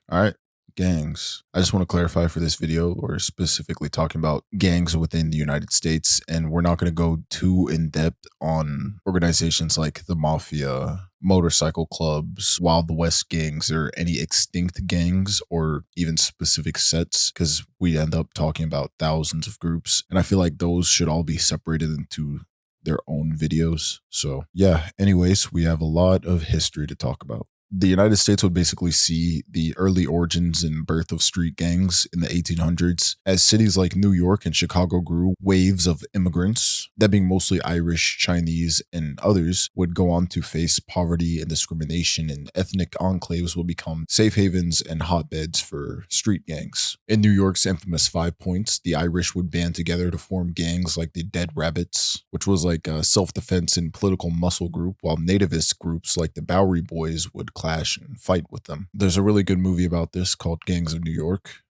All right, gangs. I just want to clarify for this video, we're specifically talking about gangs within the United States, and we're not going to go too in depth on organizations like the mafia, motorcycle clubs, Wild West gangs, or any extinct gangs, or even specific sets, because we end up talking about thousands of groups. And I feel like those should all be separated into their own videos. So, yeah, anyways, we have a lot of history to talk about. The United States would basically see the early origins and birth of street gangs in the 1800s as cities like New York and Chicago grew. Waves of immigrants, that being mostly Irish, Chinese, and others, would go on to face poverty and discrimination, and ethnic enclaves will become safe havens and hotbeds for street gangs. In New York's infamous Five Points, the Irish would band together to form gangs like the Dead Rabbits, which was like a self-defense and political muscle group, while nativist groups like the Bowery Boys would clash and fight with them. There's a really good movie about this called Gangs of New York.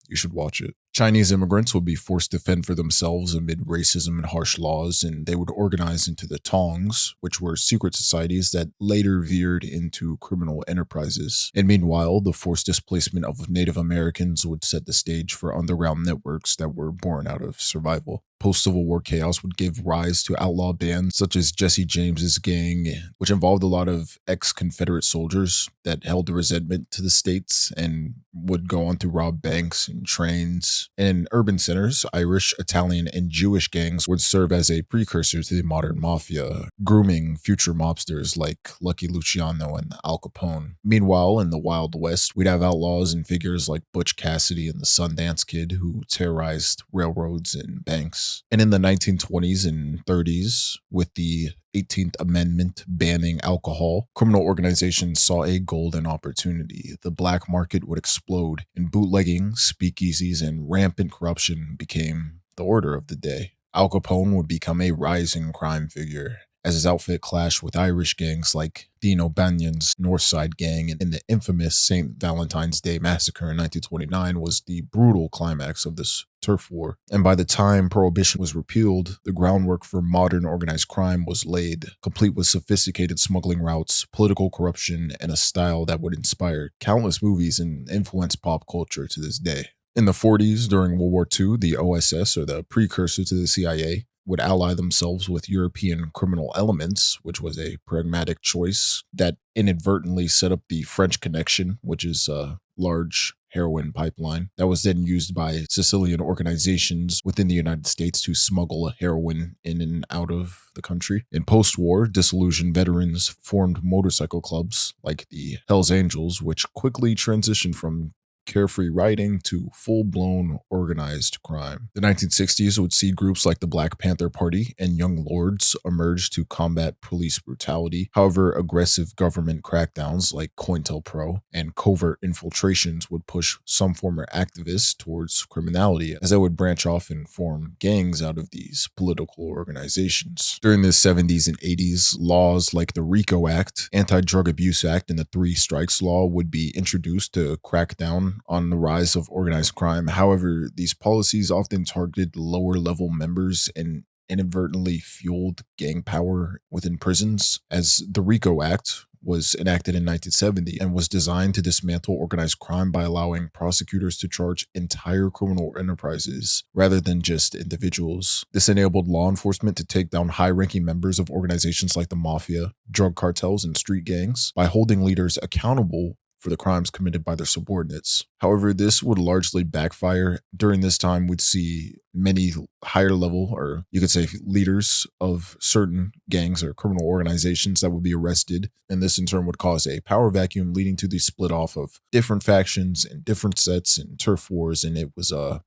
You should watch it. Chinese immigrants would be forced to fend for themselves amid racism and harsh laws, and they would organize into the Tongs, which were secret societies that later veered into criminal enterprises. And meanwhile, the forced displacement of Native Americans would set the stage for underground networks that were born out of survival. Post-Civil War chaos would give rise to outlaw bands such as Jesse James's gang, which involved a lot of ex-Confederate soldiers that held a resentment to the states and would go on to rob banks and trains. And in urban centers, Irish, Italian, and Jewish gangs would serve as a precursor to the modern mafia, grooming future mobsters like Lucky Luciano and Al Capone. Meanwhile, in the Wild West, we'd have outlaws and figures like Butch Cassidy and the Sundance Kid who terrorized railroads and banks. And in the 1920s and 30s, with the 18th Amendment banning alcohol, criminal organizations saw a golden opportunity. The black market would explode, and bootlegging, speakeasies, and rampant corruption became the order of the day. Al Capone would become a rising crime figure, as his outfit clashed with Irish gangs like Dean O'Banion's North Side Gang, and the infamous St. Valentine's Day Massacre in 1929 was the brutal climax of this turf war. And by the time Prohibition was repealed, the groundwork for modern organized crime was laid, complete with sophisticated smuggling routes, political corruption, and a style that would inspire countless movies and influence pop culture to this day. In the 40s, during World War II, the OSS, or the precursor to the CIA, would ally themselves with European criminal elements, which was a pragmatic choice that inadvertently set up the French Connection, which is a large heroin pipeline that was then used by Sicilian organizations within the United States to smuggle heroin in and out of the country. In post-war, disillusioned veterans formed motorcycle clubs like the Hells Angels, which quickly transitioned from carefree riding to full-blown organized crime. The 1960s would see groups like the Black Panther Party and Young Lords emerge to combat police brutality. However, aggressive government crackdowns like COINTELPRO and covert infiltrations would push some former activists towards criminality, as they would branch off and form gangs out of these political organizations. During the 70s and 80s, laws like the RICO Act, Anti-Drug Abuse Act, and the Three Strikes Law would be introduced to crack down on the rise of organized crime. However, these policies often targeted lower level members and inadvertently fueled gang power within prisons, as the RICO Act was enacted in 1970 and was designed to dismantle organized crime by allowing prosecutors to charge entire criminal enterprises rather than just individuals. This enabled law enforcement to take down high-ranking members of organizations like the mafia, drug cartels, and street gangs by holding leaders accountable for the crimes committed by their subordinates. However, this would largely backfire. During this time, we'd see many higher level, or you could say leaders of certain gangs or criminal organizations that would be arrested, and this in turn would cause a power vacuum, leading to the split off of different factions and different sets and turf wars, and it was a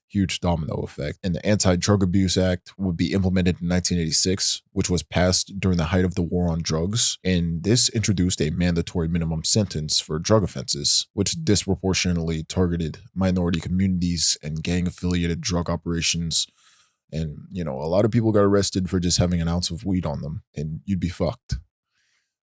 huge domino effect. And the Anti-Drug Abuse Act would be implemented in 1986, which was passed during the height of the war on drugs. And this introduced a mandatory minimum sentence for drug offenses, which disproportionately targeted minority communities and gang-affiliated drug operations. And, a lot of people got arrested for just having an ounce of weed on them, and you'd be fucked.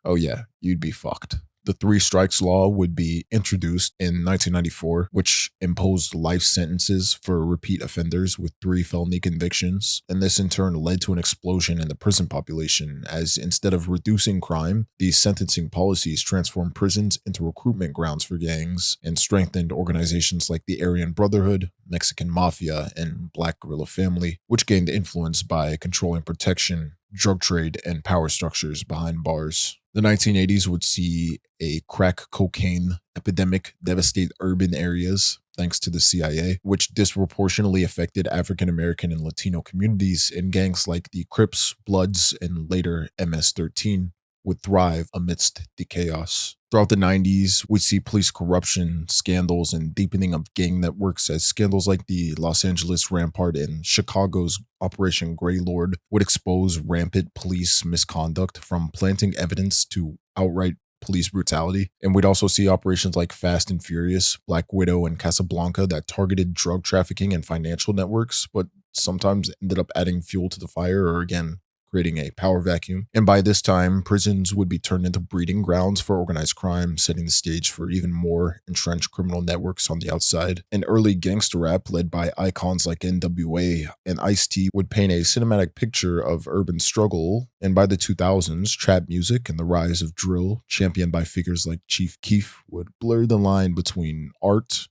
Oh yeah, you'd be fucked. The three strikes law would be introduced in 1994, which imposed life sentences for repeat offenders with 3 felony convictions. And this in turn led to an explosion in the prison population, as instead of reducing crime, these sentencing policies transformed prisons into recruitment grounds for gangs and strengthened organizations like the Aryan Brotherhood, Mexican Mafia, and Black Guerrilla Family, which gained influence by controlling protection, drug trade, and power structures behind bars. The 1980s would see a crack cocaine epidemic devastate urban areas thanks to the CIA, which disproportionately affected African American and Latino communities, and gangs like the Crips, Bloods, and later MS-13 would thrive amidst the chaos. Throughout the 90s, we'd see police corruption, scandals, and deepening of gang networks, as scandals like the Los Angeles Rampart and Chicago's Operation Grey Lord would expose rampant police misconduct, from planting evidence to outright police brutality. And we'd also see operations like Fast and Furious, Black Widow, and Casablanca that targeted drug trafficking and financial networks, but sometimes ended up adding fuel to the fire, or again, creating a power vacuum. And by this time, prisons would be turned into breeding grounds for organized crime, setting the stage for even more entrenched criminal networks on the outside. An early gangster rap led by icons like NWA and Ice-T would paint a cinematic picture of urban struggle. And by the 2000s, trap music and the rise of drill, championed by figures like Chief Keef, would blur the line between art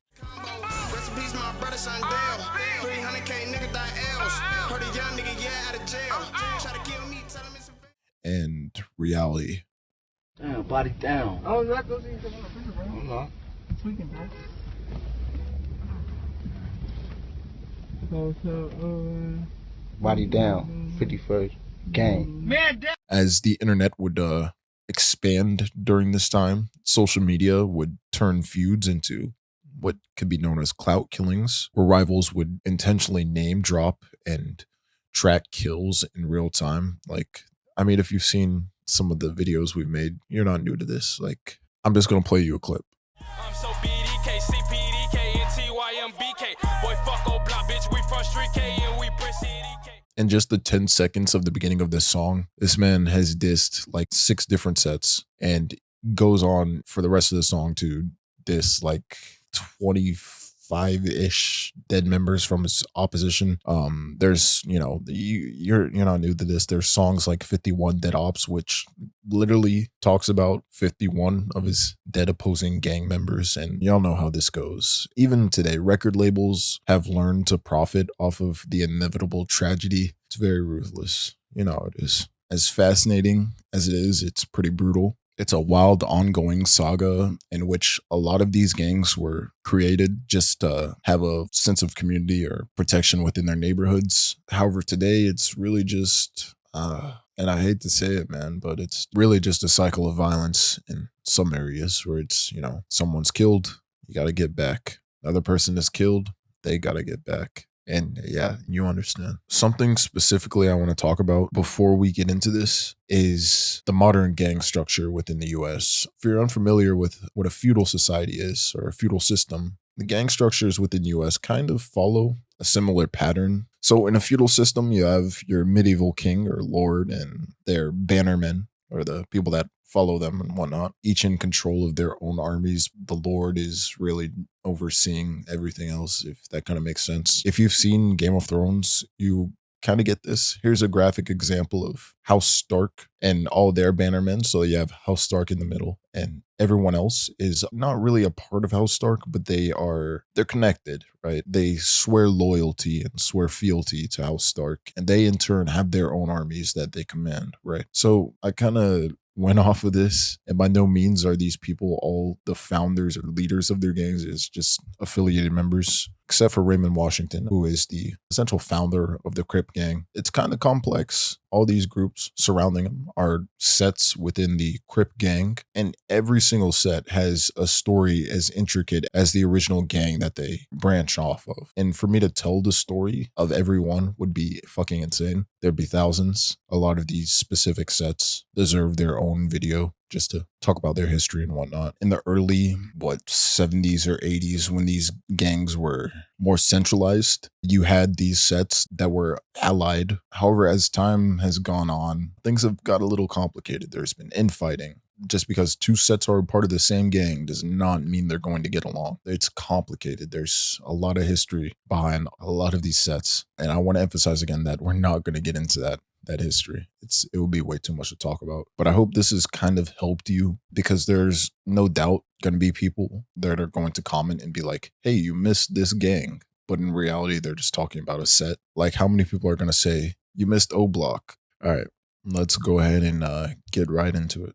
and reality. Damn, body down. Oh, that goes into the finger, bro. I'm not. Tweaking, bro. Body down. 51st gang. Man, As the internet would expand during this time, social media would turn feuds into what could be known as clout killings, where rivals would intentionally name drop and track kills in real time. Like, I mean, if you've seen some of the videos we've made, you're not new to this. Like, I'm just going to play you a clip. I'm so BDK, CPDK, and TYMBK. Boy, fuck old block, bitch, we from Street K, and we Brick CDK. In just the 10 seconds of the beginning of this song, this man has dissed like 6 different sets and goes on for the rest of the song to diss like 25-ish dead members from his opposition. There's, you're not new to this. There's songs like 51 Dead Ops, which literally talks about 51 of his dead opposing gang members, and y'all know how this goes. Even today, record labels have learned to profit off of the inevitable tragedy. It's very ruthless. You know how it is. As fascinating as it is, it's pretty brutal. It's a wild, ongoing saga in which a lot of these gangs were created just to have a sense of community or protection within their neighborhoods. However, today it's really just, and I hate to say it, man, but it's really just a cycle of violence in some areas where it's, someone's killed, you got to get back. Another person is killed, they got to get back. And yeah, you understand. Something specifically I want to talk about before we get into this is the modern gang structure within the US. If you're unfamiliar with what a feudal society is, or a feudal system, the gang structures within the US kind of follow a similar pattern. So in a feudal system, you have your medieval king or lord and their bannermen, or the people that follow them and whatnot, each in control of their own armies. The Lord is really overseeing everything else, if that kind of makes sense. If you've seen Game of Thrones, you kind of get this. Here's a graphic example of House Stark and all their bannermen. So you have House Stark in the middle, and everyone else is not really a part of House Stark, but they're connected, right? They swear loyalty and swear fealty to House Stark, and they in turn have their own armies that they command, right? So I kind of went off of this, and by no means are these people all the founders or leaders of their gangs. It's just affiliated members, except for Raymond Washington, who is the essential founder of the Crip gang. It's kind of complex. All these groups surrounding them are sets within the Crip gang, and every single set has a story as intricate as the original gang that they branch off of. And for me to tell the story of everyone would be fucking insane. There'd be thousands. A lot of these specific sets deserve their own video just to talk about their history and whatnot. In the early, 70s or 80s, when these gangs were more centralized, you had these sets that were allied. However, as time has gone on, things have got a little complicated. There's been infighting. just because two sets are a part of the same gang does not mean they're going to get along. It's complicated. There's a lot of history behind a lot of these sets. And I want to emphasize again that we're not going to get into that history. It would be way too much to talk about. But I hope this has kind of helped you, because there's no doubt going to be people that are going to comment and be like, hey, you missed this gang. But in reality, they're just talking about a set. Like, how many people are going to say, you missed O Block? All right, let's go ahead and get right into it.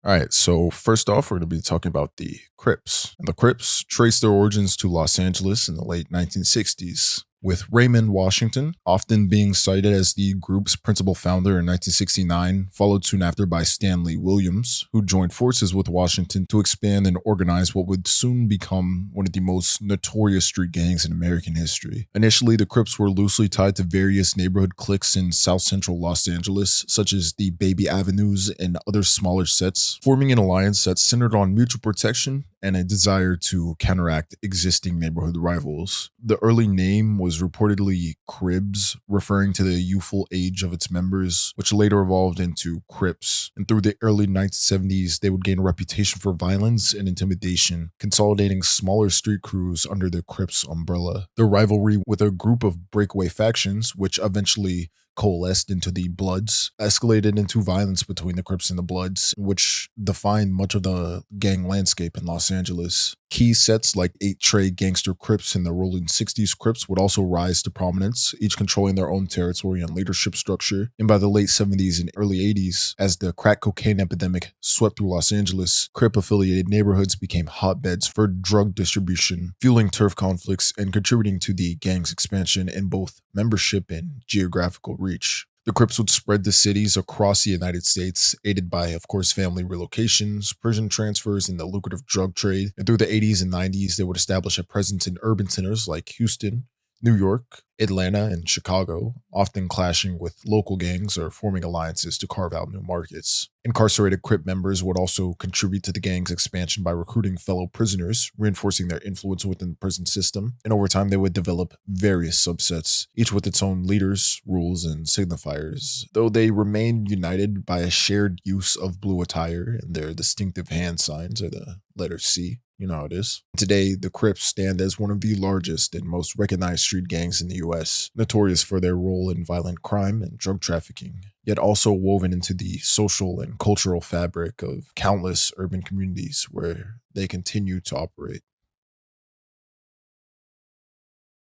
All right, so first off, we're going to be talking about the Crips. And the Crips trace their origins to Los Angeles in the late 1960s, with Raymond Washington often being cited as the group's principal founder in 1969, followed soon after by Stanley Williams, who joined forces with Washington to expand and organize what would soon become one of the most notorious street gangs in American history. Initially, the Crips were loosely tied to various neighborhood cliques in South Central Los Angeles, such as the Baby Avenues and other smaller sets, forming an alliance that centered on mutual protection and a desire to counteract existing neighborhood rivals. The early name was reportedly Crips, referring to the youthful age of its members, which later evolved into Crips. And through the early 1970s, they would gain a reputation for violence and intimidation, consolidating smaller street crews under the Crips umbrella. Their rivalry with a group of breakaway factions, which eventually coalesced into the Bloods, escalated into violence between the Crips and the Bloods, which defined much of the gang landscape in Los Angeles. Key sets like 8-Tray Gangster Crips and the Rolling 60s Crips would also rise to prominence, each controlling their own territory and leadership structure. And by the late 70s and early 80s, as the crack cocaine epidemic swept through Los Angeles, Crip-affiliated neighborhoods became hotbeds for drug distribution, fueling turf conflicts and contributing to the gang's expansion in both membership and geographical reach. The Crips would spread to cities across the United States, aided by, of course, family relocations, prison transfers, and the lucrative drug trade. And through the 80s and 90s, they would establish a presence in urban centers like Houston, New York, Atlanta, and Chicago, often clashing with local gangs or forming alliances to carve out new markets. Incarcerated Crip members would also contribute to the gang's expansion by recruiting fellow prisoners, reinforcing their influence within the prison system. And over time, they would develop various subsets, each with its own leaders, rules, and signifiers, though they remained united by a shared use of blue attire, and their distinctive hand signs are the letter C. You know how it is. Today, the Crips stand as one of the largest and most recognized street gangs in the U.S., notorious for their role in violent crime and drug trafficking, yet also woven into the social and cultural fabric of countless urban communities where they continue to operate.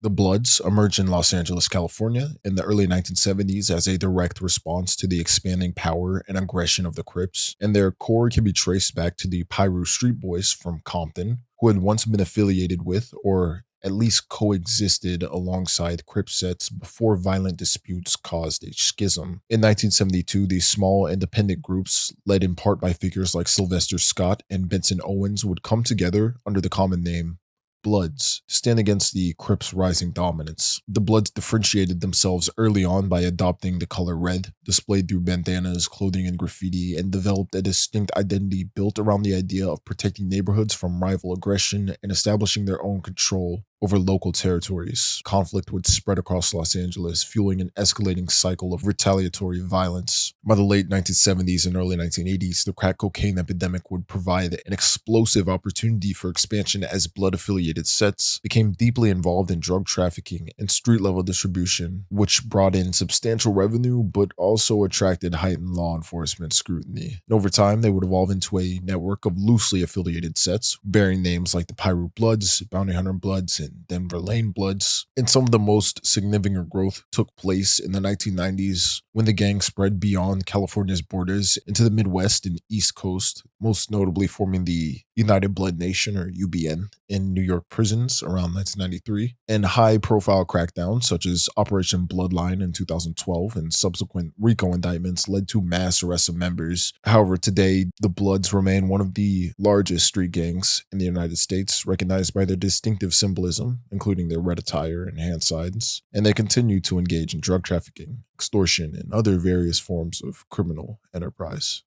The Bloods emerged in Los Angeles, California in the early 1970s as a direct response to the expanding power and aggression of the Crips, and their core can be traced back to the Piru Street Boys from Compton, who had once been affiliated with, or at least coexisted alongside Crip sets before violent disputes caused a schism. In 1972, these small independent groups, led in part by figures like Sylvester Scott and Benson Owens, would come together under the common name Bloods to stand against the Crips' rising dominance. The Bloods differentiated themselves early on by adopting the color red, displayed through bandanas, clothing, and graffiti, and developed a distinct identity built around the idea of protecting neighborhoods from rival aggression and establishing their own control over local territories. Conflict would spread across Los Angeles, fueling an escalating cycle of retaliatory violence. By the late 1970s and early 1980s, the crack cocaine epidemic would provide an explosive opportunity for expansion as blood-affiliated sets became deeply involved in drug trafficking and street-level distribution, which brought in substantial revenue but also attracted heightened law enforcement scrutiny. And over time, they would evolve into a network of loosely affiliated sets, bearing names like the Piru Bloods, Bounty Hunter Bloods, and Denver Lane Bloods. And some of the most significant growth took place in the 1990s when the gang spread beyond California's borders into the Midwest and East Coast, most notably forming the United Blood Nation, or UBN, in New York prisons around 1993, and high-profile crackdowns such as Operation Bloodline in 2012 and subsequent RICO indictments led to mass arrests of members. However, today, the Bloods remain one of the largest street gangs in the United States, recognized by their distinctive symbolism, including their red attire and hand signs, and they continue to engage in drug trafficking, extortion, and other various forms of criminal enterprise.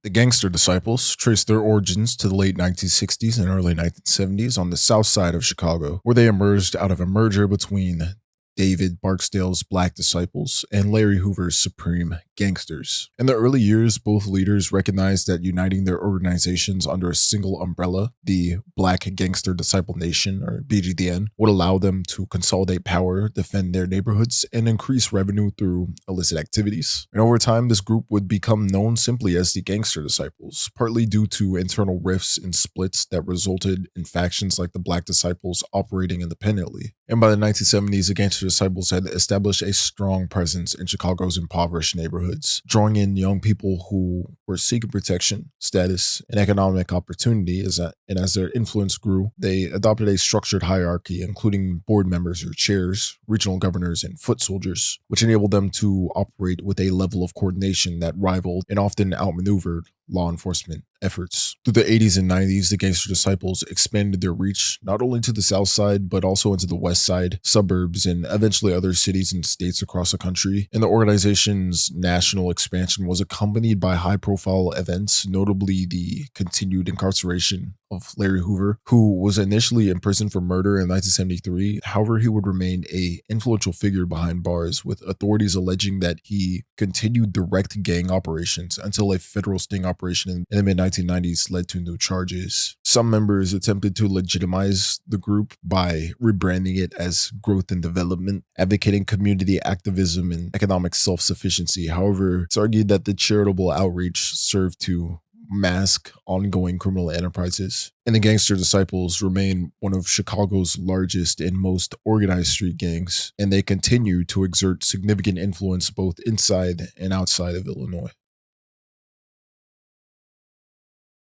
The Gangster Disciples traced their origins to the late 1960s and early 1970s on the south side of Chicago, where they emerged out of a merger between David Barksdale's Black Disciples, and Larry Hoover's Supreme Gangsters. In the early years, both leaders recognized that uniting their organizations under a single umbrella, the Black Gangster Disciple Nation, or BGDN, would allow them to consolidate power, defend their neighborhoods, and increase revenue through illicit activities. And over time, this group would become known simply as the Gangster Disciples, partly due to internal rifts and splits that resulted in factions like the Black Disciples operating independently. And by the 1970s, the Gangster Disciples had established a strong presence in Chicago's impoverished neighborhoods, drawing in young people who were seeking protection, status, and economic opportunity. And as their influence grew, they adopted a structured hierarchy, including board members or chairs, regional governors, and foot soldiers, which enabled them to operate with a level of coordination that rivaled and often outmaneuvered law enforcement efforts. Through the 80s and 90s, the Gangster Disciples expanded their reach not only to the south side, but also into the west side, suburbs, and eventually other cities and states across the country. And the organization's national expansion was accompanied by high-profile events, notably the continued incarceration of Larry Hoover, who was initially imprisoned for murder in 1973. However, he would remain an influential figure behind bars, with authorities alleging that he continued direct gang operations until a federal sting operation in the mid-1990s led to new charges. Some members attempted to legitimize the group by rebranding it as Growth and Development, advocating community activism and economic self-sufficiency. However, it's argued that the charitable outreach served to mask ongoing criminal enterprises. And the Gangster Disciples remain one of Chicago's largest and most organized street gangs, and they continue to exert significant influence both inside and outside of Illinois.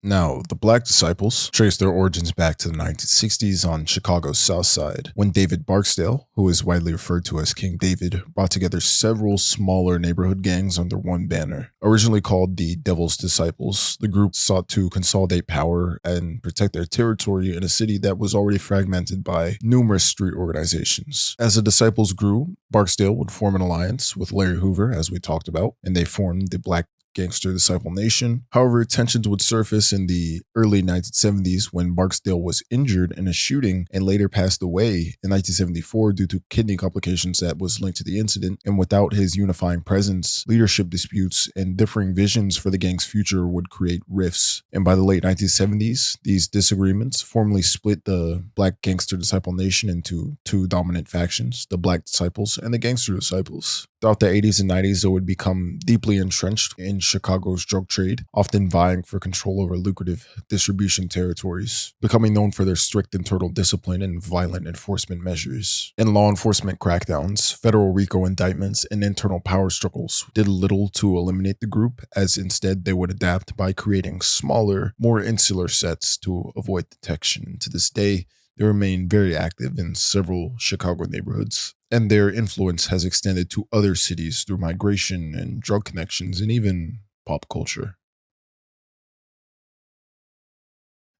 Now, the Black Disciples trace their origins back to the 1960s on Chicago's South Side, when David Barksdale, who is widely referred to as King David, brought together several smaller neighborhood gangs under one banner. Originally called the Devil's Disciples, the group sought to consolidate power and protect their territory in a city that was already fragmented by numerous street organizations. As the Disciples grew, Barksdale would form an alliance with Larry Hoover, as we talked about, and they formed the Black Gangster Disciple Nation. However, tensions would surface in the early 1970s when Barksdale was injured in a shooting and later passed away in 1974 due to kidney complications that was linked to the incident. And without his unifying presence, leadership disputes and differing visions for the gang's future would create rifts. And by the late 1970s, these disagreements formally split the Black Gangster Disciple Nation into two dominant factions, the Black Disciples and the Gangster Disciples. Throughout the 80s and 90s, they would become deeply entrenched in Chicago's drug trade, often vying for control over lucrative distribution territories, becoming known for their strict internal discipline and violent enforcement measures. In law enforcement crackdowns, federal RICO indictments, and internal power struggles did little to eliminate the group, as instead they would adapt by creating smaller, more insular sets to avoid detection. To this day, they remain very active in several Chicago neighborhoods, and their influence has extended to other cities through migration and drug connections and even pop culture.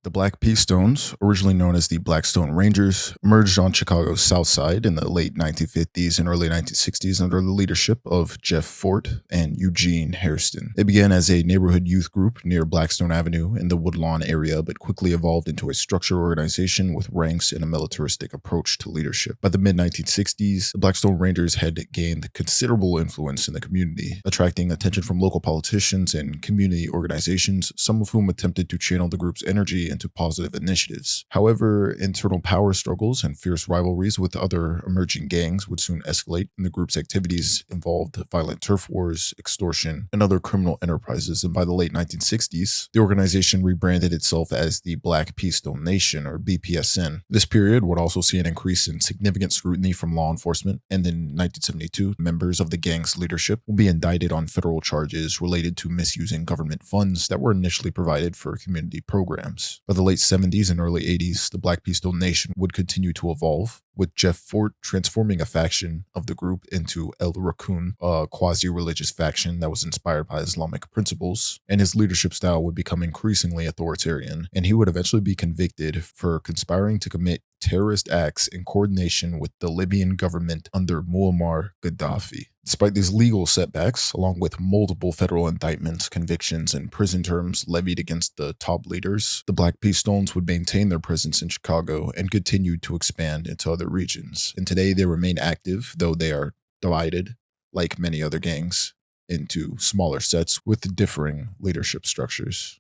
The Black P Stones, originally known as the Blackstone Rangers, emerged on Chicago's South Side in the late 1950s and early 1960s under the leadership of Jeff Fort and Eugene Hairston. They began as a neighborhood youth group near Blackstone Avenue in the Woodlawn area, but quickly evolved into a structured organization with ranks and a militaristic approach to leadership. By the mid-1960s, the Blackstone Rangers had gained considerable influence in the community, attracting attention from local politicians and community organizations, some of whom attempted to channel the group's energy into positive initiatives. However, internal power struggles and fierce rivalries with other emerging gangs would soon escalate, and the group's activities involved violent turf wars, extortion, and other criminal enterprises. And by the late 1960s, the organization rebranded itself as the Black P Stone Nation, or BPSN. This period would also see an increase in significant scrutiny from law enforcement, and in 1972, members of the gang's leadership will be indicted on federal charges related to misusing government funds that were initially provided for community programs. By the late 70s and early 80s, the Black P Stone Nation would continue to evolve, with Jeff Fort transforming a faction of the group into El Raccoon, a quasi-religious faction that was inspired by Islamic principles, and his leadership style would become increasingly authoritarian, and he would eventually be convicted for conspiring to commit terrorist acts in coordination with the Libyan government under Muammar Gaddafi. Despite these legal setbacks, along with multiple federal indictments, convictions, and prison terms levied against the top leaders, the Black P Stones would maintain their presence in Chicago and continued to expand into other other regions. And today they remain active, though they are divided, like many other gangs, into smaller sets with differing leadership structures.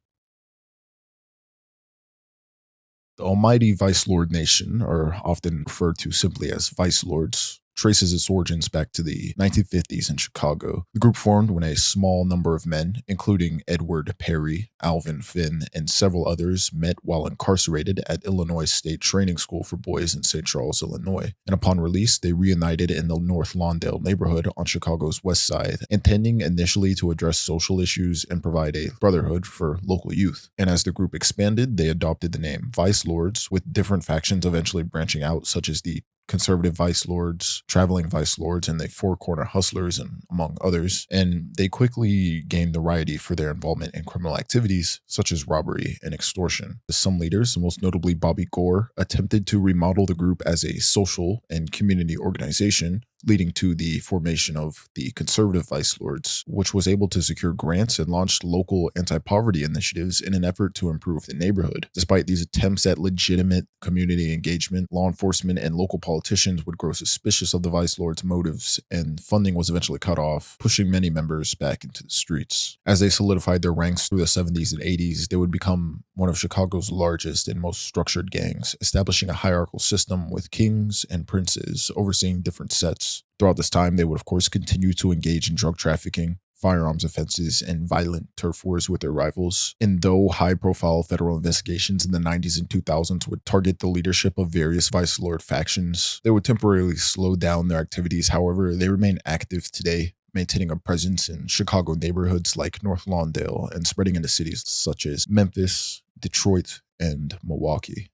The almighty Vice Lord Nation, or often referred to simply as Vice Lords, traces its origins back to the 1950s in Chicago. The group formed when a small number of men, including Edward Perry, Alvin Finn, and several others, met while incarcerated at Illinois State Training School for Boys in St. Charles, Illinois. And upon release, they reunited in the North Lawndale neighborhood on Chicago's west side, intending initially to address social issues and provide a brotherhood for local youth. And as the group expanded, they adopted the name Vice Lords, with different factions eventually branching out, such as the Conservative Vice Lords, Traveling Vice Lords, and the Four Corner Hustlers, and among others. And they quickly gained notoriety for their involvement in criminal activities such as robbery and extortion. Some leaders, most notably Bobby Gore, attempted to remodel the group as a social and community organization, leading to the formation of the Conservative Vice Lords, which was able to secure grants and launched local anti-poverty initiatives in an effort to improve the neighborhood. Despite these attempts at legitimate community engagement, law enforcement and local politicians would grow suspicious of the Vice Lords' motives, and funding was eventually cut off, pushing many members back into the streets. As they solidified their ranks through the 70s and 80s, they would become one of Chicago's largest and most structured gangs, establishing a hierarchical system with kings and princes overseeing different sets. Throughout this time, they would of course continue to engage in drug trafficking, firearms offenses, and violent turf wars with their rivals. And though high-profile federal investigations in the 90s and 2000s would target the leadership of various Vice Lord factions, they would temporarily slow down their activities. However, they remain active today, maintaining a presence in Chicago neighborhoods like North Lawndale and spreading into cities such as Memphis, Detroit, and Milwaukee.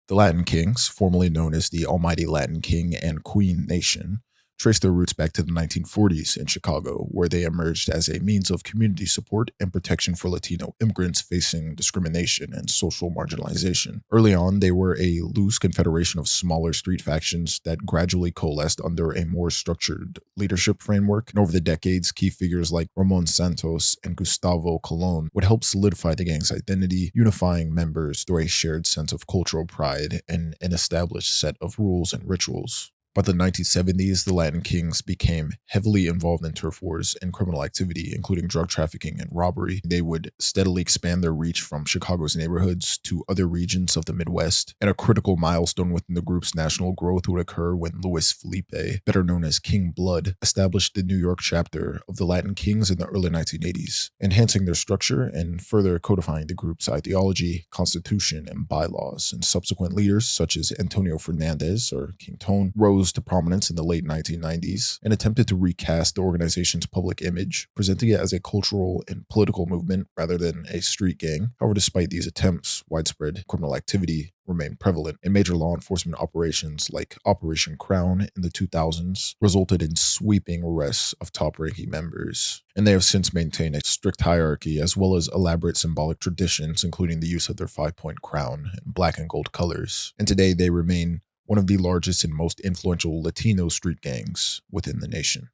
The Latin Kings, formerly known as the Almighty Latin King and Queen Nation, trace their roots back to the 1940s in Chicago, where they emerged as a means of community support and protection for Latino immigrants facing discrimination and social marginalization. Early on, they were a loose confederation of smaller street factions that gradually coalesced under a more structured leadership framework. And over the decades, key figures like Ramon Santos and Gustavo Colon would help solidify the gang's identity, unifying members through a shared sense of cultural pride and an established set of rules and rituals. By the 1970s, the Latin Kings became heavily involved in turf wars and criminal activity, including drug trafficking and robbery. They would steadily expand their reach from Chicago's neighborhoods to other regions of the Midwest. And a critical milestone within the group's national growth would occur when Luis Felipe, better known as King Blood, established the New York chapter of the Latin Kings in the early 1980s, enhancing their structure and further codifying the group's ideology, constitution, and bylaws. And subsequent leaders, such as Antonio Fernandez, or King Tone, rose to prominence in the late 1990s and attempted to recast the organization's public image, presenting it as a cultural and political movement rather than a street gang. However, despite these attempts, widespread criminal activity remained prevalent, and major law enforcement operations like Operation Crown in the 2000s resulted in sweeping arrests of top-ranking members. And they have since maintained a strict hierarchy as well as elaborate symbolic traditions, including the use of their 5-point crown and black and gold colors. And today they remain one of the largest and most influential Latino street gangs within the nation.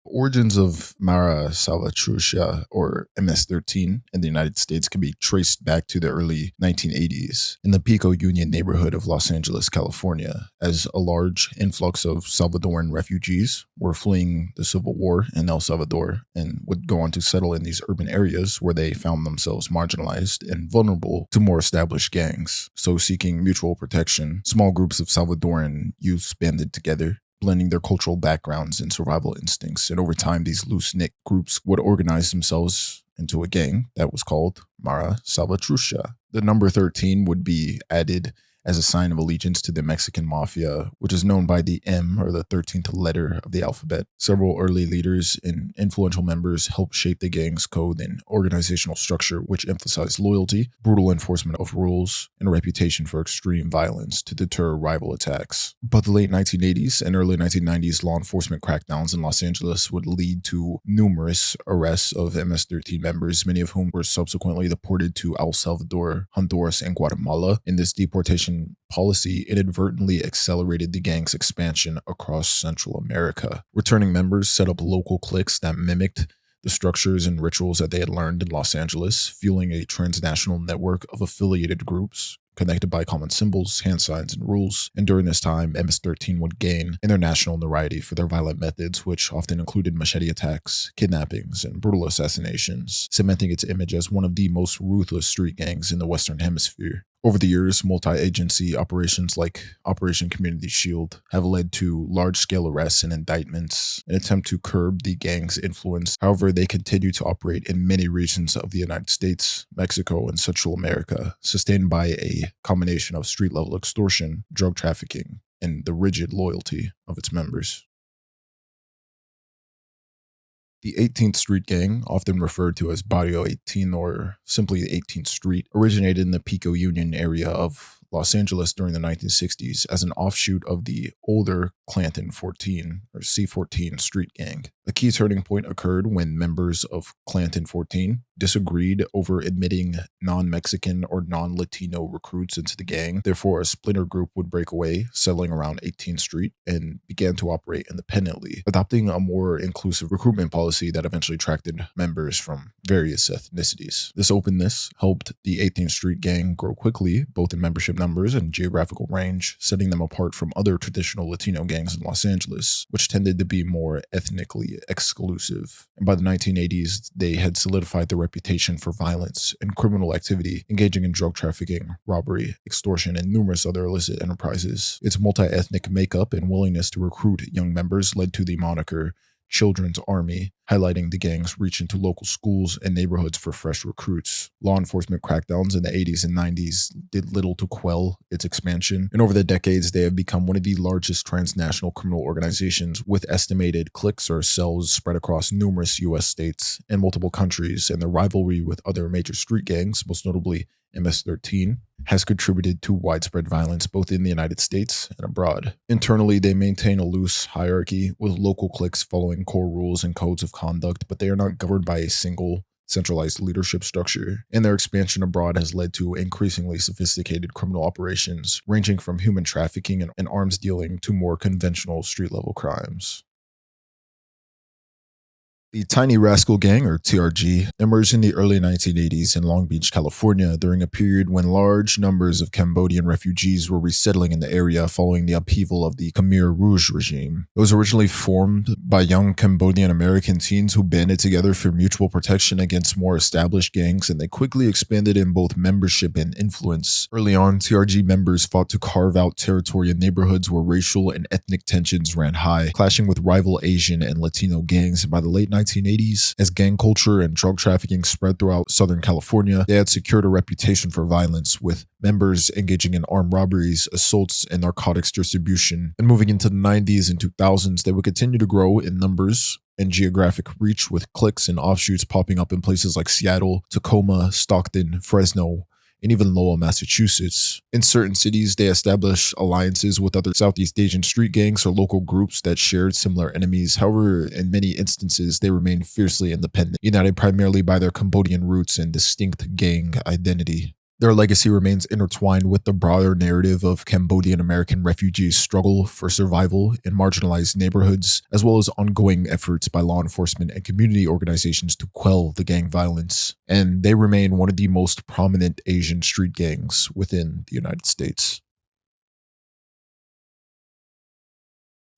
Origins of Mara Salvatrucha, or MS-13, in the United States can be traced back to the early 1980s in the Pico Union neighborhood of Los Angeles, California, as a large influx of Salvadoran refugees were fleeing the Civil War in El Salvador and would go on to settle in these urban areas where they found themselves marginalized and vulnerable to more established gangs. So, seeking mutual protection, small groups of Salvadoran youths banded together, blending their cultural backgrounds and survival instincts. And over time, these loose-knit groups would organize themselves into a gang that was called Mara Salvatrucha. The number 13 would be added as a sign of allegiance to the Mexican mafia, which is known by the M, or the 13th letter of the alphabet. Several early leaders and influential members helped shape the gang's code and organizational structure, which emphasized loyalty, brutal enforcement of rules, and a reputation for extreme violence to deter rival attacks. But the late 1980s and early 1990s law enforcement crackdowns in Los Angeles would lead to numerous arrests of MS-13 members, many of whom were subsequently deported to El Salvador, Honduras, and Guatemala. In this deportation policy inadvertently accelerated the gang's expansion across Central America. Returning members set up local cliques that mimicked the structures and rituals that they had learned in Los Angeles, fueling a transnational network of affiliated groups connected by common symbols, hand signs, and rules. And during this time, MS-13 would gain international notoriety for their violent methods, which often included machete attacks, kidnappings, and brutal assassinations, cementing its image as one of the most ruthless street gangs in the Western Hemisphere. Over the years, multi-agency operations like Operation Community Shield have led to large-scale arrests and indictments in an attempt to curb the gang's influence. However, they continue to operate in many regions of the United States, Mexico, and Central America, sustained by a combination of street-level extortion, drug trafficking, and the rigid loyalty of its members. The 18th Street Gang, often referred to as Barrio 18 or simply 18th Street, originated in the Pico Union area of Los Angeles during the 1960s as an offshoot of the older Clanton 14 or C14 Street Gang. A key turning point occurred when members of Clanton 14 disagreed over admitting non-Mexican or non-Latino recruits into the gang. Therefore, a splinter group would break away, settling around 18th Street, and began to operate independently, adopting a more inclusive recruitment policy that eventually attracted members from various ethnicities. This openness helped the 18th Street Gang grow quickly, both in membership numbers and geographical range, setting them apart from other traditional Latino gangs in Los Angeles, which tended to be more ethnically exclusive. And by the 1980s, they had solidified their reputation for violence and criminal activity, engaging in drug trafficking, robbery, extortion, and numerous other illicit enterprises. Its multi-ethnic makeup and willingness to recruit young members led to the moniker Children's Army, highlighting the gang's reach into local schools and neighborhoods for fresh recruits. Law enforcement crackdowns in the 80s and 90s did little to quell its expansion, and over the decades they have become one of the largest transnational criminal organizations, with estimated cliques or cells spread across numerous U.S. states and multiple countries, and their rivalry with other major street gangs, most notably MS-13, has contributed to widespread violence both in the United States and abroad. Internally, they maintain a loose hierarchy, with local cliques following core rules and codes of conduct, but they are not governed by a single centralized leadership structure, and their expansion abroad has led to increasingly sophisticated criminal operations, ranging from human trafficking and arms dealing to more conventional street-level crimes. The Tiny Rascal Gang, or TRG, emerged in the early 1980s in Long Beach, California, during a period when large numbers of Cambodian refugees were resettling in the area following the upheaval of the Khmer Rouge regime. It was originally formed by young Cambodian American teens who banded together for mutual protection against more established gangs, and they quickly expanded in both membership and influence. Early on, TRG members fought to carve out territory in neighborhoods where racial and ethnic tensions ran high, clashing with rival Asian and Latino gangs. By the late 1980s, as gang culture and drug trafficking spread throughout Southern California, they had secured a reputation for violence, with members engaging in armed robberies, assaults, and narcotics distribution. And moving into the 90s and 2000s, they would continue to grow in numbers and geographic reach, with cliques and offshoots popping up in places like Seattle, Tacoma, Stockton, Fresno, and even Lowell, Massachusetts. In certain cities, they established alliances with other Southeast Asian street gangs or local groups that shared similar enemies. However, in many instances, they remained fiercely independent, united primarily by their Cambodian roots and distinct gang identity. Their legacy remains intertwined with the broader narrative of Cambodian American refugees' struggle for survival in marginalized neighborhoods, as well as ongoing efforts by law enforcement and community organizations to quell the gang violence. And they remain one of the most prominent Asian street gangs within the United States.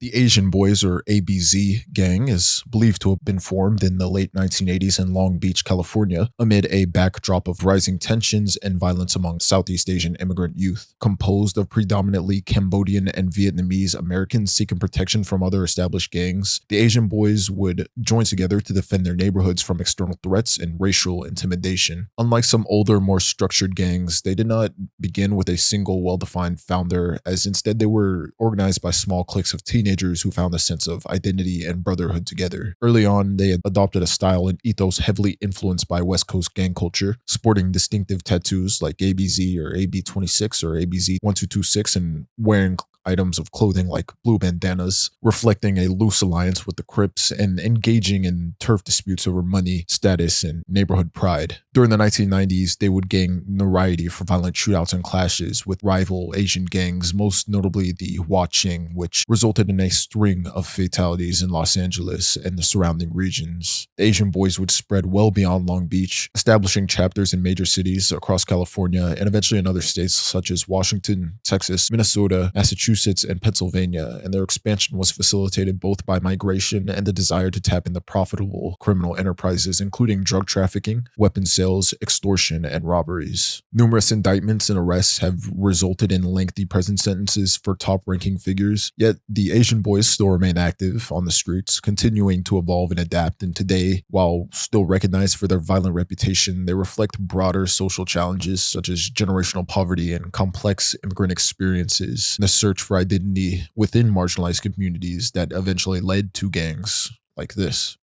The Asian Boys, or ABZ gang, is believed to have been formed in the late 1980s in Long Beach, California, amid a backdrop of rising tensions and violence among Southeast Asian immigrant youth. Composed of predominantly Cambodian and Vietnamese Americans seeking protection from other established gangs, the Asian Boys would join together to defend their neighborhoods from external threats and racial intimidation. Unlike some older, more structured gangs, they did not begin with a single well-defined founder, as instead they were organized by small cliques of teenagers who found a sense of identity and brotherhood together. Early on, they had adopted a style and ethos heavily influenced by West Coast gang culture, sporting distinctive tattoos like ABZ or AB26 or ABZ1226, and wearing items of clothing like blue bandanas, reflecting a loose alliance with the Crips and engaging in turf disputes over money, status, and neighborhood pride. During the 1990s, they would gain notoriety for violent shootouts and clashes with rival Asian gangs, most notably the Huaqing, which resulted in a string of fatalities in Los Angeles and the surrounding regions. The Asian boys would spread well beyond Long Beach, establishing chapters in major cities across California and eventually in other states such as Washington, Texas, Minnesota, Massachusetts, and Pennsylvania, and their expansion was facilitated both by migration and the desire to tap into profitable criminal enterprises, including drug trafficking, weapons sales, extortion, and robberies. Numerous indictments and arrests have resulted in lengthy prison sentences for top-ranking figures, yet the Asian boys still remain active on the streets, continuing to evolve and adapt, and today, while still recognized for their violent reputation, they reflect broader social challenges such as generational poverty and complex immigrant experiences, and the search for identity within marginalized communities that eventually led to gangs like this.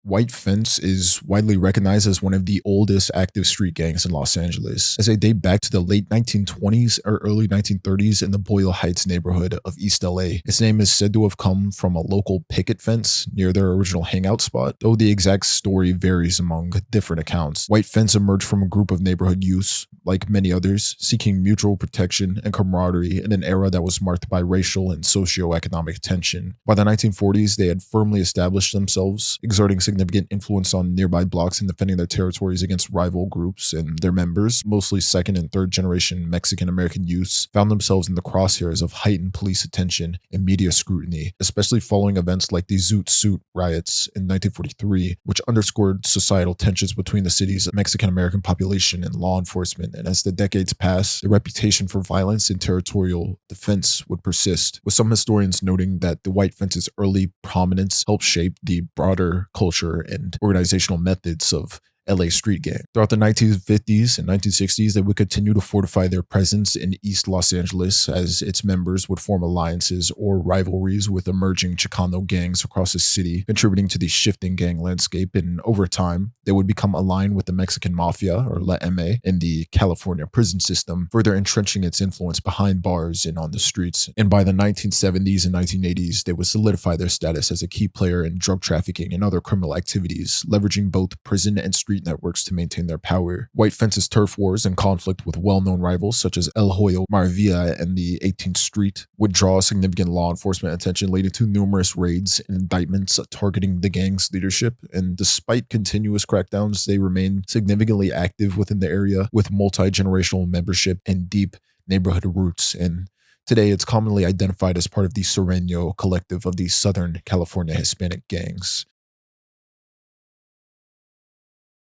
White Fence is widely recognized as one of the oldest active street gangs in Los Angeles, as they date back to the late 1920s or early 1930s in the Boyle Heights neighborhood of East LA. Its name is said to have come from a local picket fence near their original hangout spot, though the exact story varies among different accounts. White Fence emerged from a group of neighborhood youths, like many others, seeking mutual protection and camaraderie in an era that was marked by racial and socioeconomic tension. By the 1940s, they had firmly established themselves, exerting significant influence on nearby blocks and defending their territories against rival groups, and their members, mostly second and third generation Mexican-American youths, found themselves in the crosshairs of heightened police attention and media scrutiny, especially following events like the Zoot Suit riots in 1943, which underscored societal tensions between the city's Mexican-American population and law enforcement. And as the decades passed, the reputation for violence and territorial defense would persist, with some historians noting that the White Fence's early prominence helped shape the broader culture and organizational methods of LA street gang. Throughout the 1950s and 1960s, they would continue to fortify their presence in East Los Angeles as its members would form alliances or rivalries with emerging Chicano gangs across the city, contributing to the shifting gang landscape. And over time, they would become aligned with the Mexican Mafia, or La M, in the California prison system, further entrenching its influence behind bars and on the streets. And by the 1970s and 1980s, they would solidify their status as a key player in drug trafficking and other criminal activities, leveraging both prison and street networks to maintain their power. White Fence's turf wars and conflict with well-known rivals such as El Hoyo Maravilla and the 18th Street would draw significant law enforcement attention, leading to numerous raids and indictments targeting the gang's leadership. And despite continuous crackdowns, they remain significantly active within the area with multi-generational membership and deep neighborhood roots. And today, it's commonly identified as part of the Sereno collective of the Southern California Hispanic gangs.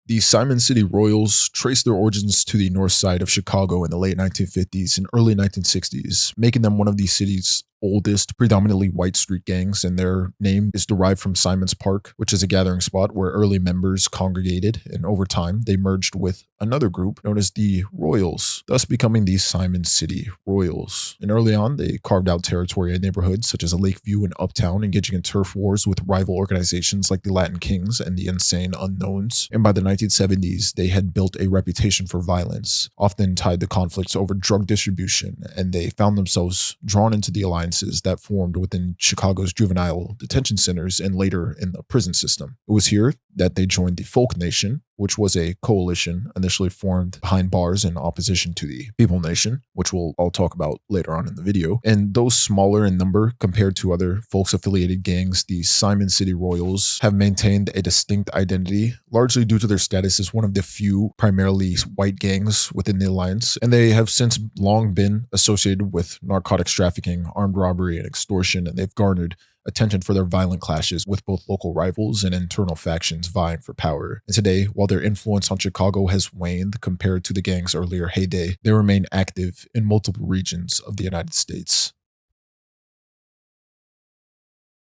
The Simon City Royals trace their origins to the north side of Chicago in the late 1950s and early 1960s, making them one of the city's oldest, predominantly white street gangs, and their name is derived from Simon's Park, which is a gathering spot where early members congregated, and over time, they merged with another group known as the Royals, thus becoming the Simon City Royals. And early on, they carved out territory in neighborhoods such as Lakeview and Uptown, engaging in turf wars with rival organizations like the Latin Kings and the Insane Unknowns. And by the 1970s, they had built a reputation for violence, often tied to conflicts over drug distribution, and they found themselves drawn into the alliance that formed within Chicago's juvenile detention centers and later in the prison system. It was here that they joined the Folk Nation, which was a coalition initially formed behind bars in opposition to the People Nation, which we'll all talk about later on in the video. And though smaller in number compared to other folks-affiliated gangs, the Simon City Royals have maintained a distinct identity, largely due to their status as one of the few primarily white gangs within the alliance, and they have since long been associated with narcotics trafficking, armed robbery, and extortion, and they've garnered attention for their violent clashes with both local rivals and internal factions vying for power. And today, while their influence on Chicago has waned compared to the gang's earlier heyday, they remain active in multiple regions of the United States.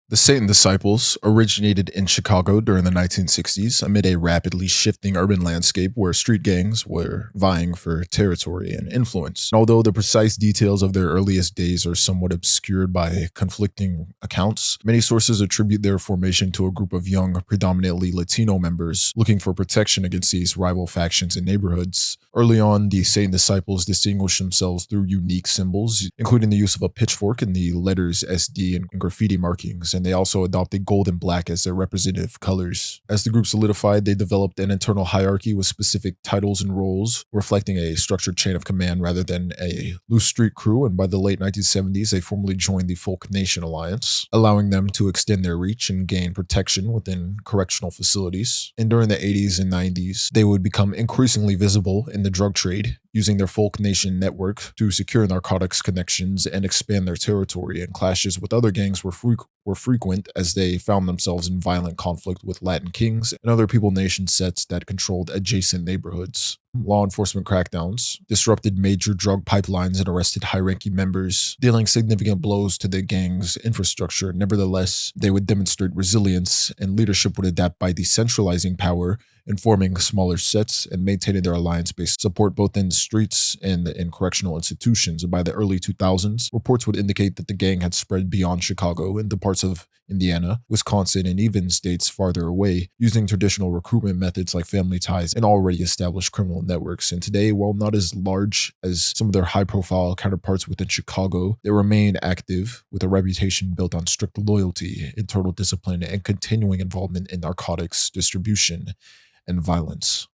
The Satan Disciples originated in Chicago during the 1960s amid a rapidly shifting urban landscape where street gangs were vying for territory and influence. And although the precise details of their earliest days are somewhat obscured by conflicting accounts, many sources attribute their formation to a group of young, predominantly Latino members looking for protection against these rival factions in neighborhoods. Early on, the Satan Disciples distinguished themselves through unique symbols, including the use of a pitchfork and the letters SD and graffiti markings, and they also adopted gold and black as their representative colors. As the group solidified, they developed an internal hierarchy with specific titles and roles, reflecting a structured chain of command rather than a loose street crew, and by the late 1970s, they formally joined the Folk Nation Alliance, allowing them to extend their reach and gain protection within correctional facilities. And during the 80s and 90s, they would become increasingly visible in the drug trade, using their Folk Nation network to secure narcotics connections and expand their territory, and clashes with other gangs were frequent as they found themselves in violent conflict with Latin Kings and other People Nation sets that controlled adjacent neighborhoods. Law enforcement crackdowns disrupted major drug pipelines and arrested high-ranking members, dealing significant blows to the gang's infrastructure. Nevertheless, they would demonstrate resilience, and leadership would adapt by decentralizing power, informing smaller sets, and maintaining their alliance-based support both in the streets and in correctional institutions. And by the early 2000s, reports would indicate that the gang had spread beyond Chicago into parts of Indiana, Wisconsin, and even states farther away, using traditional recruitment methods like family ties and already established criminal networks. And today, while not as large as some of their high-profile counterparts within Chicago, they remain active with a reputation built on strict loyalty, internal discipline, and continuing involvement in narcotics distribution and violence.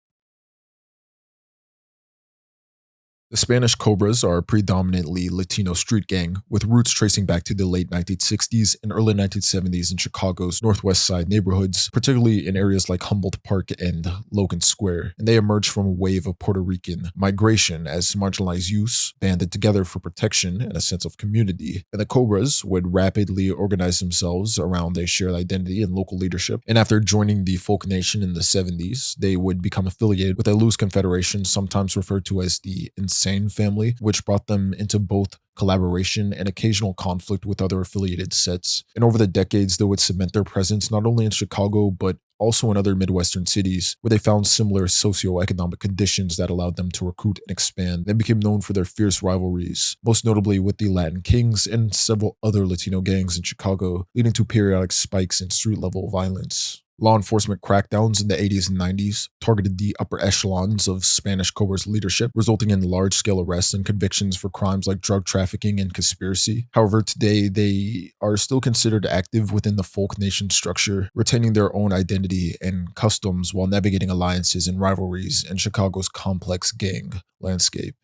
The Spanish Cobras are a predominantly Latino street gang with roots tracing back to the late 1960s and early 1970s in Chicago's Northwest Side neighborhoods, particularly in areas like Humboldt Park and Logan Square. And they emerged from a wave of Puerto Rican migration as marginalized youths banded together for protection and a sense of community. And the Cobras would rapidly organize themselves around a shared identity and local leadership. And after joining the Folk Nation in the 70s, they would become affiliated with a loose confederation, sometimes referred to as the Insane Family, which brought them into both collaboration and occasional conflict with other affiliated sets. And over the decades, they would cement their presence not only in Chicago, but also in other Midwestern cities where they found similar socioeconomic conditions that allowed them to recruit and expand. They became known for their fierce rivalries, most notably with the Latin Kings and several other Latino gangs in Chicago, leading to periodic spikes in street-level violence. Law enforcement crackdowns in the 80s and 90s targeted the upper echelons of Spanish Cobras leadership, resulting in large-scale arrests and convictions for crimes like drug trafficking and conspiracy. However, today they are still considered active within the Folk Nation structure, retaining their own identity and customs while navigating alliances and rivalries in Chicago's complex gang landscape.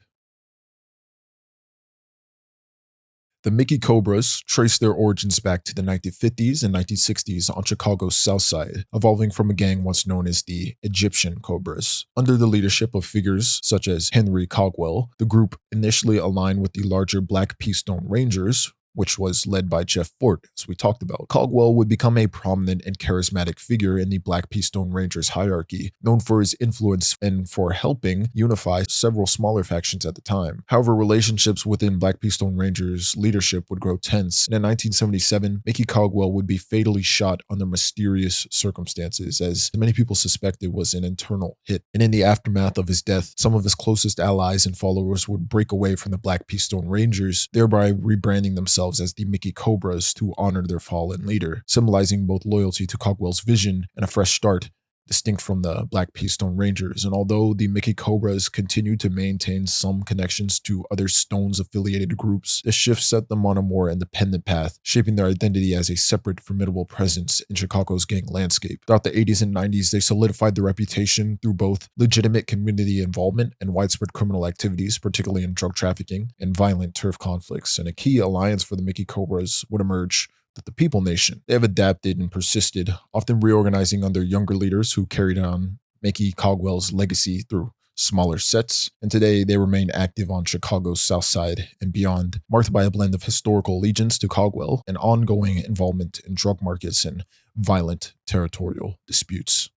The Mickey Cobras trace their origins back to the 1950s and 1960s on Chicago's South Side, evolving from a gang once known as the Egyptian Cobras. Under the leadership of figures such as Henry Cogwell, the group initially aligned with the larger Black Keystone Rangers, which was led by Jeff Fort, as we talked about. Cogwell would become a prominent and charismatic figure in the Black Keystone Rangers hierarchy, known for his influence and for helping unify several smaller factions at the time. However, relationships within Black Keystone Rangers leadership would grow tense, and in 1977, Mickey Cogwell would be fatally shot under mysterious circumstances, as many people suspected was an internal hit. And in the aftermath of his death, some of his closest allies and followers would break away from the Black Keystone Rangers, thereby rebranding themselves as the Mickey Cobras to honor their fallen leader, symbolizing both loyalty to Cogwell's vision and a fresh start, distinct from the Black Keystone Rangers. And although the Mickey Cobras continued to maintain some connections to other Stones-affiliated groups, the shift set them on a more independent path, shaping their identity as a separate, formidable presence in Chicago's gang landscape. Throughout the 80s and 90s, they solidified their reputation through both legitimate community involvement and widespread criminal activities, particularly in drug trafficking and violent turf conflicts. And a key alliance for the Mickey Cobras would emerge, the People Nation. They have adapted and persisted, often reorganizing under younger leaders who carried on Mickey Cogwell's legacy through smaller sets, and today they remain active on Chicago's South Side and beyond, marked by a blend of historical allegiance to Cogwell and ongoing involvement in drug markets and violent territorial disputes.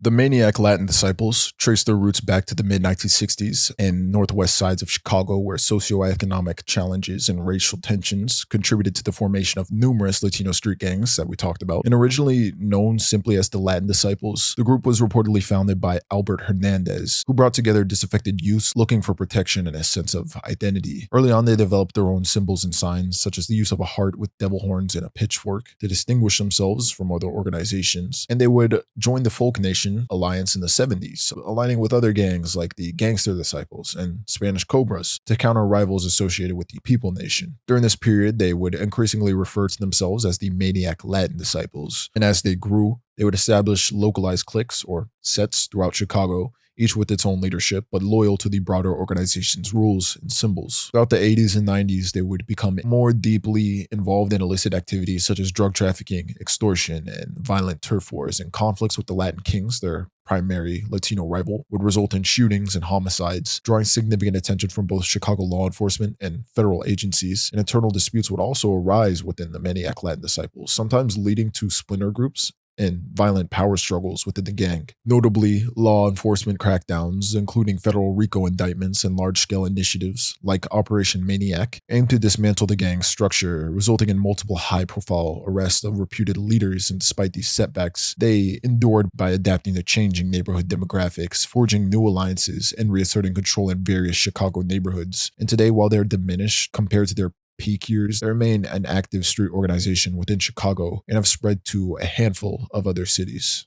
The Maniac Latin Disciples trace their roots back to the mid-1960s in northwest sides of Chicago, where socioeconomic challenges and racial tensions contributed to the formation of numerous Latino street gangs that we talked about. And originally known simply as the Latin Disciples, the group was reportedly founded by Albert Hernandez, who brought together disaffected youths looking for protection and a sense of identity. Early on, they developed their own symbols and signs, such as the use of a heart with devil horns and a pitchfork, to distinguish themselves from other organizations. And they would join the Folk Nation alliance in the 70s, aligning with other gangs like the Gangster Disciples and Spanish Cobras to counter rivals associated with the People Nation. During this period, they would increasingly refer to themselves as the Maniac Latin Disciples, and as they grew, they would establish localized cliques or sets throughout Chicago, each with its own leadership, but loyal to the broader organization's rules and symbols. Throughout the 80s and 90s, they would become more deeply involved in illicit activities such as drug trafficking, extortion, and violent turf wars, and conflicts with the Latin Kings, their primary Latino rival, would result in shootings and homicides, drawing significant attention from both Chicago law enforcement and federal agencies. And internal disputes would also arise within the Maniac Latin Disciples, sometimes leading to splinter groups and violent power struggles within the gang. Notably, law enforcement crackdowns, including federal RICO indictments and large-scale initiatives like Operation Maniac, aimed to dismantle the gang's structure, resulting in multiple high-profile arrests of reputed leaders. And despite these setbacks, they endured by adapting to changing neighborhood demographics, forging new alliances, and reasserting control in various Chicago neighborhoods. And today, while they're diminished compared to their peak years, they remain an active street organization within Chicago and have spread to a handful of other cities.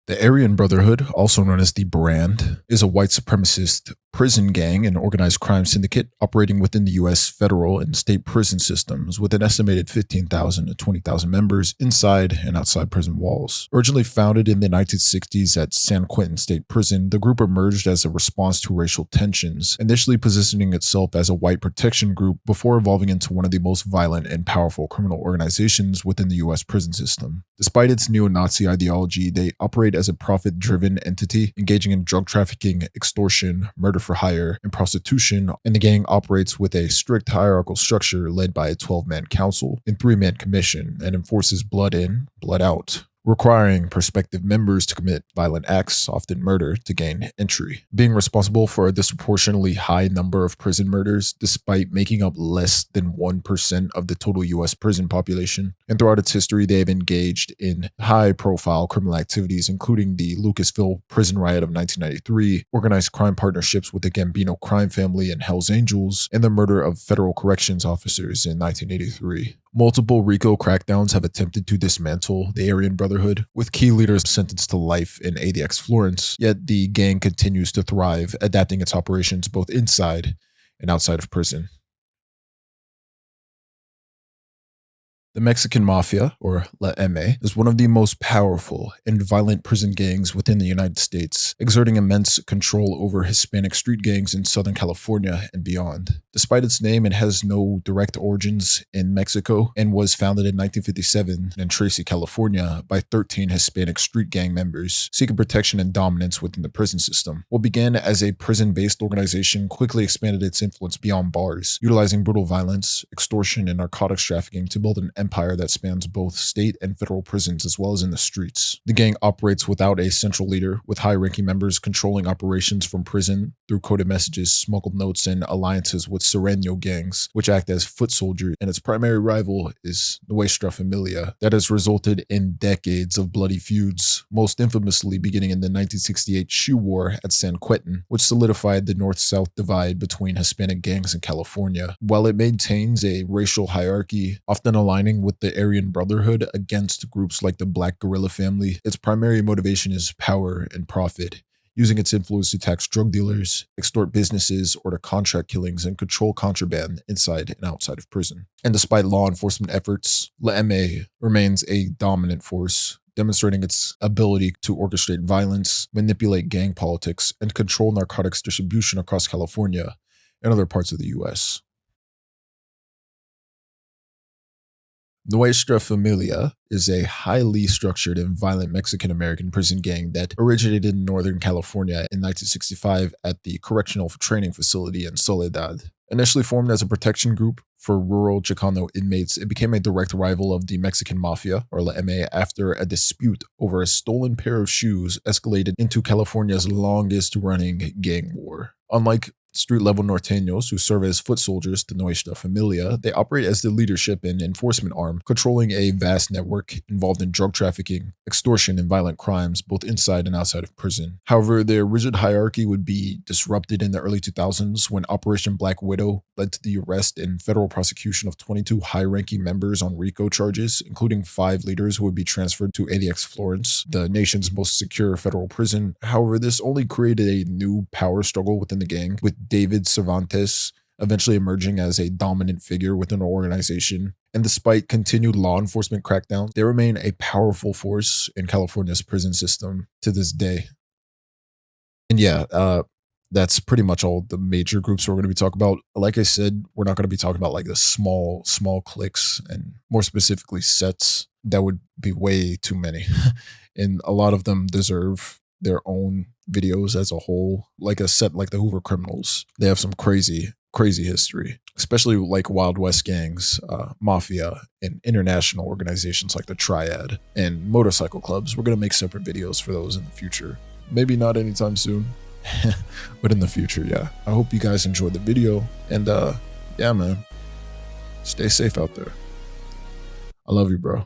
The Aryan Brotherhood, also known as the Brand, is a white supremacist prison gang and organized crime syndicate operating within the U.S. federal and state prison systems, with an estimated 15,000 to 20,000 members inside and outside prison walls. Originally founded in the 1960s at San Quentin State Prison, the group emerged as a response to racial tensions, initially positioning itself as a white protection group before evolving into one of the most violent and powerful criminal organizations within the U.S. prison system. Despite its neo-Nazi ideology, they operate as a profit-driven entity, engaging in drug trafficking, extortion, murder for hire, and prostitution, and the gang operates with a strict hierarchical structure led by a 12-man council and 3-man commission, and enforces blood in, blood out, requiring prospective members to commit violent acts, often murder, to gain entry, being responsible for a disproportionately high number of prison murders despite making up less than 1% of the total U.S. prison population. And throughout its history, they have engaged in high-profile criminal activities, including the Lucasville prison riot of 1993, organized crime partnerships with the Gambino crime family and Hells Angels, and the murder of federal corrections officers in 1983. Multiple RICO crackdowns have attempted to dismantle the Aryan Brotherhood, with key leaders sentenced to life in ADX Florence, yet the gang continues to thrive, adapting its operations both inside and outside of prison. The Mexican Mafia, or Linde, is one of the most powerful and violent prison gangs within the United States, exerting immense control over Hispanic street gangs in Southern California and beyond. Despite its name, it has no direct origins in Mexico and was founded in 1957 in Tracy, California by 13 Hispanic street gang members seeking protection and dominance within the prison system. What began as a prison-based organization quickly expanded its influence beyond bars, utilizing brutal violence, extortion, and narcotics trafficking to build an empire that spans both state and federal prisons as well as in the streets. The gang operates without a central leader, with high-ranking members controlling operations from prison through coded messages, smuggled notes, and alliances with Sereno gangs, which act as foot soldiers, and its primary rival is Nuestra Familia. That has resulted in decades of bloody feuds, most infamously beginning in the 1968 shoe war at San Quentin, which solidified the north-south divide between Hispanic gangs in California. While it maintains a racial hierarchy, often aligning with the Aryan Brotherhood against groups like the Black Guerrilla family, its primary motivation is power and profit, using its influence to tax drug dealers, extort businesses, order contract killings, and control contraband inside and outside of prison. And despite law enforcement efforts, Linde remains a dominant force, demonstrating its ability to orchestrate violence, manipulate gang politics, and control narcotics distribution across California and other parts of the U.S. Nuestra Familia is a highly structured and violent Mexican-American prison gang that originated in Northern California in 1965 at the Correctional Training Facility in Soledad. Initially formed as a protection group for rural Chicano inmates, it became a direct rival of the Mexican Mafia, or La M, after a dispute over a stolen pair of shoes escalated into California's longest-running gang war. Unlike street-level norteños who serve as foot soldiers to Nuestra Familia, they operate as the leadership and enforcement arm, controlling a vast network involved in drug trafficking, extortion, and violent crimes, both inside and outside of prison. However, their rigid hierarchy would be disrupted in the early 2000s when Operation Black Widow led to the arrest and federal prosecution of 22 high-ranking members on RICO charges, including 5 leaders who would be transferred to ADX Florence, the nation's most secure federal prison. However, this only created a new power struggle within the gang, with David Cervantes eventually emerging as a dominant figure within the organization. And despite continued law enforcement crackdowns, they remain a powerful force in California's prison system to this day. And yeah, that's pretty much all the major groups we're going to be talking about. Like I said, we're not going to be talking about like the small cliques, and more specifically sets. That would be way too many. And a lot of them deserve their own videos as a whole. Like a set like the Hoover Criminals, they have some crazy history, especially like Wild West gangs, mafia, and international organizations like the Triad and motorcycle clubs. We're going to make separate videos for those in the future. Maybe not anytime soon, but in the future, yeah. I hope you guys enjoyed the video, and yeah, man, stay safe out there. I love you, bro.